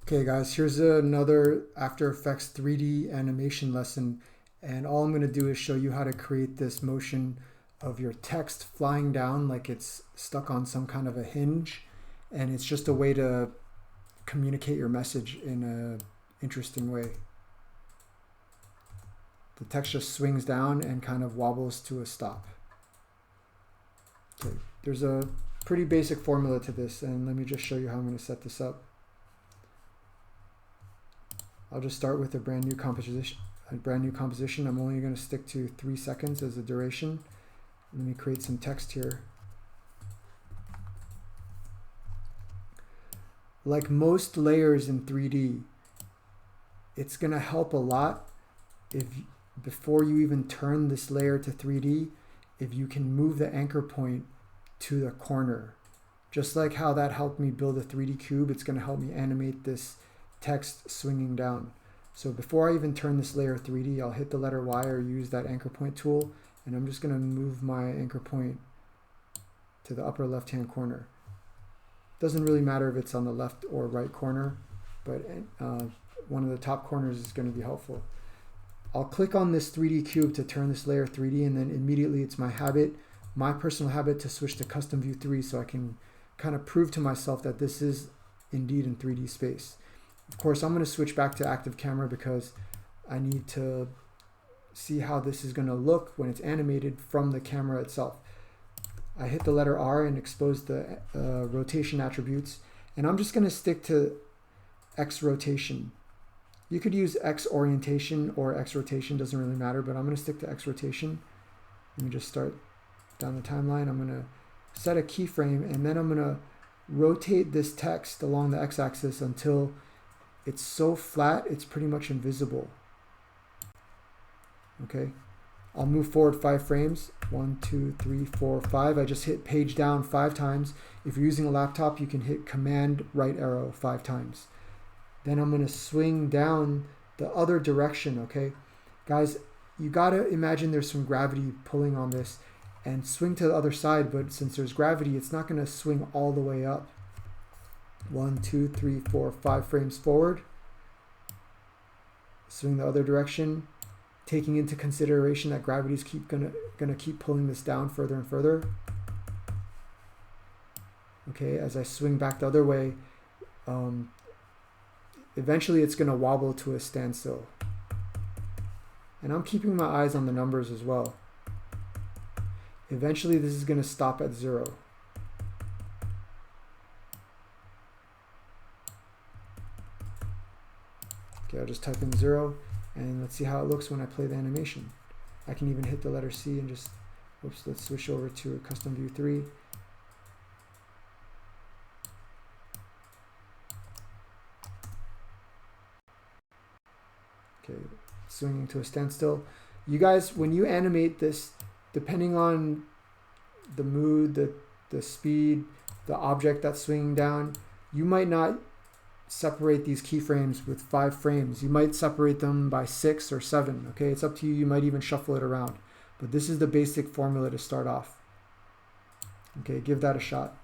Okay guys, here's another After Effects 3D animation lesson, and all I'm going to do is show you how to create this motion of your text flying down like it's stuck on some kind of a hinge, and it's just a way to communicate your message in an interesting way. The text just swings down and kind of wobbles to a stop. Okay, there's a pretty basic formula to this, and let me just show you how I'm going to set this up. I'll just start with a brand new composition. I'm only going to stick to 3 seconds as a duration. Let me create some text here. Like most layers in 3D, it's going to help a lot if before you even turn this layer to 3D, if you can move the anchor point to the corner. Just like how that helped me build a 3D cube, it's going to help me animate this text swinging down. So before I even turn this layer 3D, I'll hit the letter Y or use that anchor point tool, and I'm just going to move my anchor point to the upper left hand corner. Doesn't really matter if it's on the left or right corner, but one of the top corners is going to be helpful. I'll click on this 3D cube to turn this layer 3D, and then immediately it's my personal habit to switch to custom view 3 so I can kind of prove to myself that this is indeed in 3D space. Of course, I'm going to switch back to active camera because I need to see how this is going to look when it's animated from the camera itself. I hit the letter R and expose the rotation attributes, and I'm just going to stick to X rotation. You could use X orientation or X rotation, doesn't really matter, but I'm going to stick to X rotation. Let me just start down the timeline. I'm going to set a keyframe, and then I'm going to rotate this text along the X-axis until it's so flat it's pretty much invisible. Okay, I'll move forward 5 frames. 1, 2, 3, 4, 5. I just hit page down 5 times. If you're using a laptop, you can hit command right arrow 5 times. Then I'm going to swing down the other direction. Okay, guys, you gotta imagine there's some gravity pulling on this, and swing to the other side, but since there's gravity, it's not going to swing all the way up. 1, 2, 3, 4, 5 frames forward. Swing the other direction, taking into consideration that gravity's gonna keep pulling this down further and further. Okay, as I swing back the other way, eventually it's gonna wobble to a standstill. And I'm keeping my eyes on the numbers as well. Eventually this is gonna stop at 0. Okay, I'll just type in 0, and let's see how it looks when I play the animation. I can even hit the letter C and just, oops, let's switch over to custom view 3. Okay, swinging to a standstill. You guys, when you animate this, depending on the mood, the speed, the object that's swinging down, you might not separate these keyframes with 5 frames. You might separate them by 6 or 7. Okay, it's up to you. You might even shuffle it around. But this is the basic formula to start off. Okay, give that a shot.